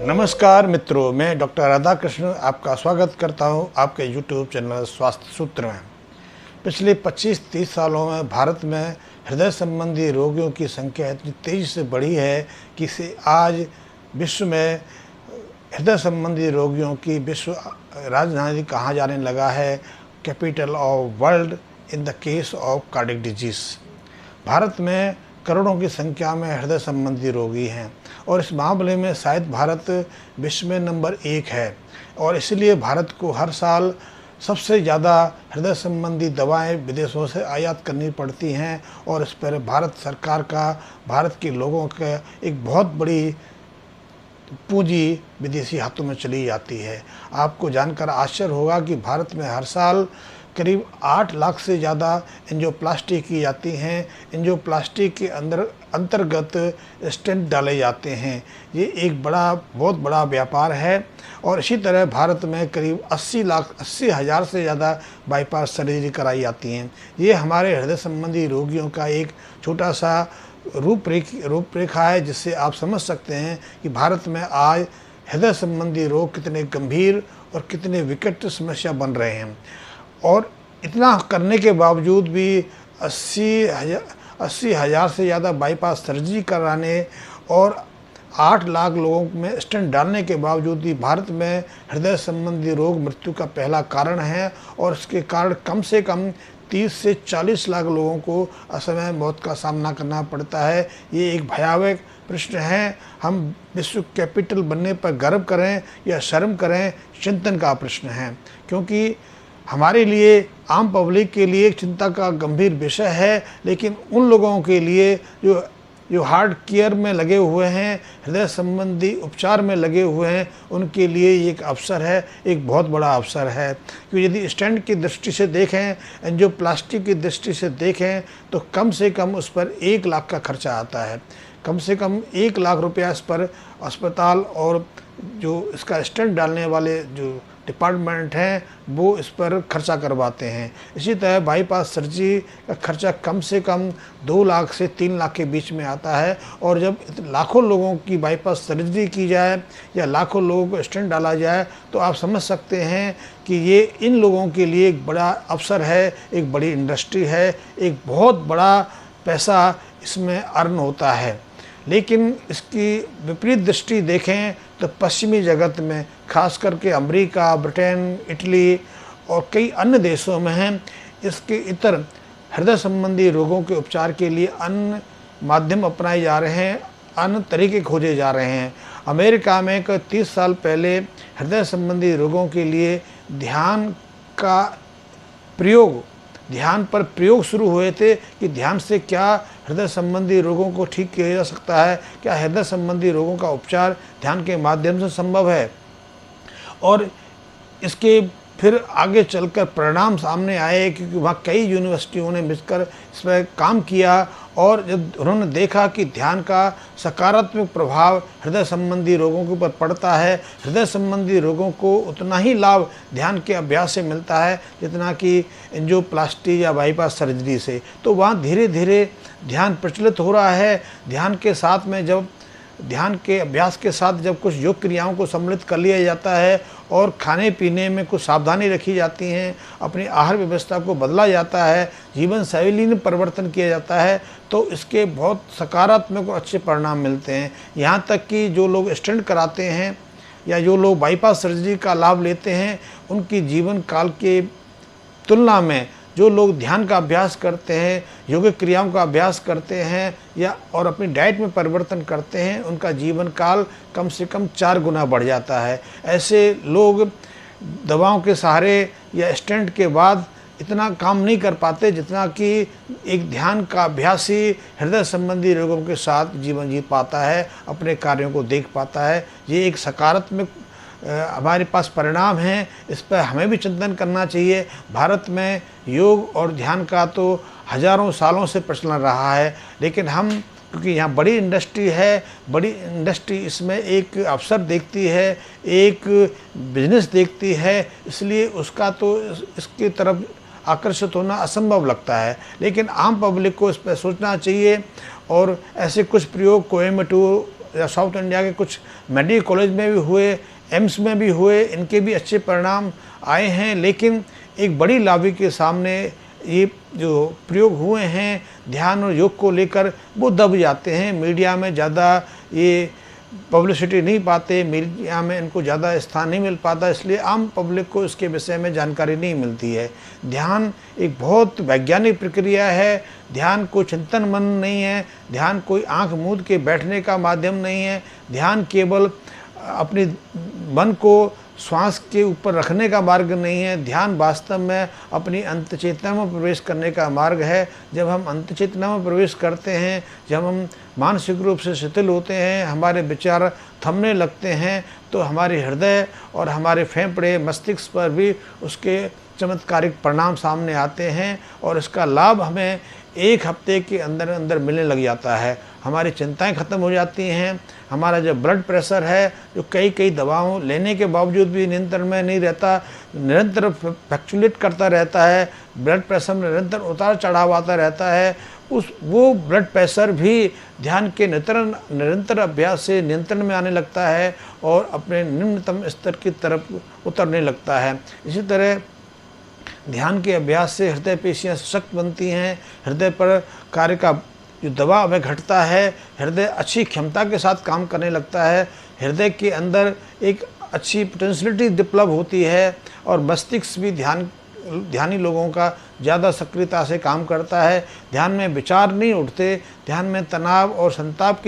नमस्कार मित्रों, मैं डॉक्टर राधाकृष्ण आपका स्वागत करता हूं आपके YouTube चैनल स्वास्थ्य सूत्र में। पिछले 25-30 सालों में भारत में हृदय संबंधी रोगियों की संख्या इतनी तेज़ी से बढ़ी है कि इसे आज विश्व में हृदय संबंधी रोगियों की विश्व राजधानी कहा जाने लगा है, capital of world in the case of cardiac disease. Bharat में करोड़ों की संख्या में हृदय संबंधी रोगी हैं और इस मामले में शायद भारत विश्व में नंबर 1 है और इसलिए भारत को हर साल सबसे ज़्यादा हृदय संबंधी दवाएं विदेशों से आयात करनी पड़ती हैं और इस पर भारत सरकार का, भारत के लोगों का एक बहुत बड़ी पूंजी विदेशी हाथों में चली जाती है। आपको जानकर आश्चर्य होगा कि भारत में हर साल करीब 8 लाख से ज़्यादा एंजियोप्लास्टी की जाती हैं। एंजियोप्लास्टी के अंतर्गत स्टेंट डाले जाते हैं। ये एक बहुत बड़ा व्यापार है और इसी तरह भारत में करीब 80 हज़ार से ज़्यादा बाईपास सर्जरी कराई जाती हैं। ये हमारे हृदय संबंधी रोगियों का एक छोटा सा रूपरेखा है, जिससे आप समझ सकते हैं कि भारत में आज हृदय संबंधी रोग कितने गंभीर और कितने विकट समस्या बन रहे हैं। और इतना करने के बावजूद भी 80 हज़ार से ज़्यादा बाईपास सर्जरी कराने और 8 लाख लोगों में स्टेंट डालने के बावजूद भी भारत में हृदय संबंधी रोग मृत्यु का पहला कारण है और इसके कारण कम से कम 30 से 40 लाख लोगों को असमय मौत का सामना करना पड़ता है। ये एक भयावह प्रश्न है। हम विश्व कैपिटल बनने पर गर्व करें या शर्म करें, चिंतन का प्रश्न है, क्योंकि हमारे लिए, आम पब्लिक के लिए चिंता का गंभीर विषय है, लेकिन उन लोगों के लिए जो हार्ट केयर में लगे हुए हैं, हृदय संबंधी उपचार में लगे हुए हैं, उनके लिए ये एक अवसर है, एक बहुत बड़ा अवसर है। क्योंकि यदि स्टेंट की दृष्टि से देखें, एंजियोप्लास्टी की दृष्टि से देखें, तो कम से कम उस पर 1 लाख का खर्चा आता है। कम से कम 1 लाख रुपया इस पर अस्पताल और जो इसका स्टेंट डालने वाले जो डिपार्टमेंट हैं वो इस पर खर्चा करवाते हैं। इसी तरह बाईपास सर्जरी का खर्चा कम से कम 2 लाख से 3 लाख के बीच में आता है और जब लाखों लोगों की बाईपास सर्जरी की जाए या लाखों लोगों को स्टेंट डाला जाए तो आप समझ सकते हैं कि ये इन लोगों के लिए एक बड़ा अवसर है, एक बड़ी इंडस्ट्री है, एक बहुत बड़ा पैसा इसमें अर्न होता है। लेकिन इसकी विपरीत दृष्टि देखें तो पश्चिमी जगत में, खास करके अमेरिका, ब्रिटेन, इटली और कई अन्य देशों में हैं, इसके इतर हृदय संबंधी रोगों के उपचार के लिए अन्य माध्यम अपनाए जा रहे हैं, अन्य तरीके खोजे जा रहे हैं। अमेरिका में 30 साल पहले हृदय संबंधी रोगों के लिए ध्यान पर प्रयोग शुरू हुए थे कि ध्यान से क्या हृदय संबंधी रोगों को ठीक किया जा सकता है, क्या हृदय संबंधी रोगों का उपचार ध्यान के माध्यम से संभव है। और इसके फिर आगे चलकर परिणाम सामने आए, क्योंकि वहाँ कई यूनिवर्सिटियों ने मिलकर इस पर काम किया और जब उन्होंने देखा कि ध्यान का सकारात्मक प्रभाव हृदय संबंधी रोगों के ऊपर पड़ता है, हृदय संबंधी रोगों को उतना ही लाभ ध्यान के अभ्यास से मिलता है जितना कि एंजियोप्लास्टी या बाईपास सर्जरी से, तो वहाँ धीरे धीरे ध्यान प्रचलित हो रहा है। ध्यान के अभ्यास के साथ जब कुछ योग क्रियाओं को सम्मिलित कर लिया जाता है और खाने पीने में कुछ सावधानी रखी जाती हैं, अपनी आहार व्यवस्था को बदला जाता है, जीवन शैली में परिवर्तन किया जाता है, तो इसके बहुत सकारात्मक और अच्छे परिणाम मिलते हैं। यहाँ तक कि जो लोग स्टेंट कराते हैं या जो लोग बाईपास सर्जरी का लाभ लेते हैं, उनकी जीवन काल के तुलना में जो लोग ध्यान का अभ्यास करते हैं, योग क्रियाओं का अभ्यास करते हैं और अपनी डाइट में परिवर्तन करते हैं, उनका जीवन काल कम से कम 4 गुना बढ़ जाता है। ऐसे लोग दवाओं के सहारे या स्टेंट के बाद इतना काम नहीं कर पाते जितना कि एक ध्यान का अभ्यासी हृदय संबंधी रोगों के साथ जीवन जी पाता है, अपने कार्यों को देख पाता है। ये एक सकारात्मक हमारे पास परिणाम हैं, इस पर हमें भी चिंतन करना चाहिए। भारत में योग और ध्यान का तो हज़ारों सालों से प्रचलन रहा है, लेकिन हम क्योंकि यहाँ बड़ी इंडस्ट्री है, बड़ी इंडस्ट्री इसमें एक अवसर देखती है, एक बिजनेस देखती है, इसलिए उसका तो इसकी तरफ आकर्षित होना असंभव लगता है। लेकिन आम पब्लिक को इस पर सोचना चाहिए और ऐसे कुछ प्रयोग कोयम्बटूर या साउथ इंडिया के कुछ मेडिकल कॉलेज में भी हुए, एम्स में भी हुए, इनके भी अच्छे परिणाम आए हैं। लेकिन एक बड़ी लॉबी के सामने ये जो प्रयोग हुए हैं ध्यान और योग को लेकर, वो दब जाते हैं। मीडिया में ज़्यादा ये पब्लिसिटी नहीं पाते, मीडिया में इनको ज़्यादा स्थान नहीं मिल पाता, इसलिए आम पब्लिक को इसके विषय में जानकारी नहीं मिलती है। ध्यान एक बहुत वैज्ञानिक प्रक्रिया है। ध्यान कोई चिंतन मन नहीं है, ध्यान कोई आंख मूंद के बैठने का माध्यम नहीं है। ध्यान केवल अपनी मन को श्वास के ऊपर रखने का मार्ग नहीं है। ध्यान वास्तव में अपनी अंत चेतना में प्रवेश करने का मार्ग है। जब हम अंत चेतना में प्रवेश करते हैं, जब हम मानसिक रूप से शिथिल होते हैं, हमारे विचार थमने लगते हैं, तो हमारे हृदय और हमारे फेफड़े मस्तिष्क पर भी उसके चमत्कारिक परिणाम सामने आते हैं और इसका लाभ हमें 1 हफ्ते के अंदर अंदर मिलने लग जाता है। हमारी चिंताएं खत्म हो जाती हैं। हमारा जो ब्लड प्रेशर है, जो कई दवाओं लेने के बावजूद भी नियंत्रण में नहीं रहता, निरंतर फ्लक्चुएट करता रहता है, ब्लड प्रेशर में निरंतर उतार चढ़ाव आता रहता है, वो ब्लड प्रेशर भी ध्यान के निरंतर अभ्यास से नियंत्रण में आने लगता है और अपने निम्नतम स्तर की तरफ उतरने लगता है। इसी तरह ध्यान के अभ्यास से हृदय पेशियाँ सशक्त बनती हैं, हृदय पर कार्य का जो दबाव है घटता है, हृदय अच्छी क्षमता के साथ काम करने लगता है, हृदय के अंदर एक अच्छी पोटेंशियलिटी डेवलप होती है और मस्तिष्क भी ध्यानी लोगों का ज़्यादा सक्रियता से काम करता है। ध्यान में विचार नहीं उठते, ध्यान में तनाव और संताप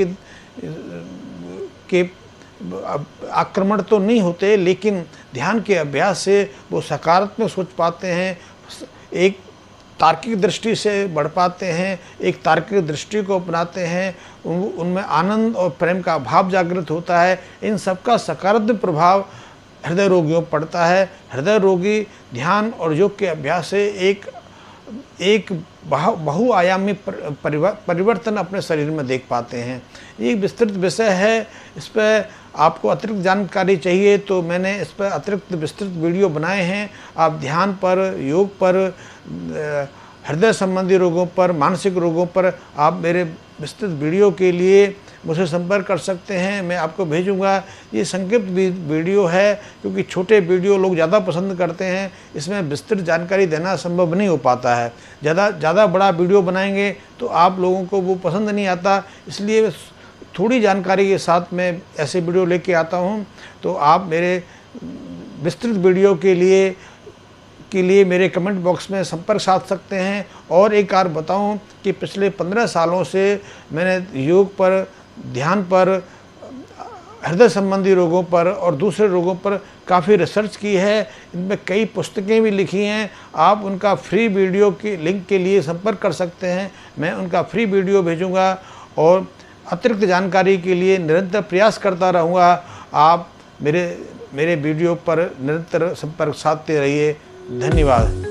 के आक्रमण तो नहीं होते, लेकिन ध्यान के अभ्यास से वो सकारात्मक सोच पाते हैं, एक तार्किक दृष्टि से बढ़ पाते हैं, एक तार्किक दृष्टि को अपनाते हैं, उनमें आनंद और प्रेम का भाव जागृत होता है। इन सब का सकारात्मक प्रभाव हृदय रोगियों पर पड़ता है। हृदय रोगी ध्यान और योग के अभ्यास से एक बहुआयामी परिवर्तन अपने शरीर में देख पाते हैं। ये विस्तृत विषय है, इस पर आपको अतिरिक्त जानकारी चाहिए तो मैंने इस पर अतिरिक्त विस्तृत वीडियो बनाए हैं। आप ध्यान पर, योग पर, हृदय संबंधी रोगों पर, मानसिक रोगों पर आप मेरे विस्तृत वीडियो के लिए मुझसे संपर्क कर सकते हैं, मैं आपको भेजूंगा। ये संक्षिप्त वीडियो है क्योंकि छोटे वीडियो लोग ज़्यादा पसंद करते हैं, इसमें विस्तृत जानकारी देना संभव नहीं हो पाता है। ज़्यादा बड़ा वीडियो बनाएंगे तो आप लोगों को वो पसंद नहीं आता, इसलिए थोड़ी जानकारी के साथ मैं ऐसे वीडियो लेके आता हूँ। तो आप मेरे विस्तृत वीडियो के लिए मेरे कमेंट बॉक्स में संपर्क साध सकते हैं। और एक बार बताऊं कि पिछले 15 सालों से मैंने योग पर, ध्यान पर, हृदय संबंधी रोगों पर और दूसरे रोगों पर काफ़ी रिसर्च की है। इनमें कई पुस्तकें भी लिखी हैं। आप उनका फ्री वीडियो के लिंक के लिए संपर्क कर सकते हैं, मैं उनका फ्री वीडियो भेजूँगा और अतिरिक्त जानकारी के लिए निरंतर प्रयास करता रहूँगा। आप मेरे वीडियो पर निरंतर संपर्क साधते रहिए। धन्यवाद।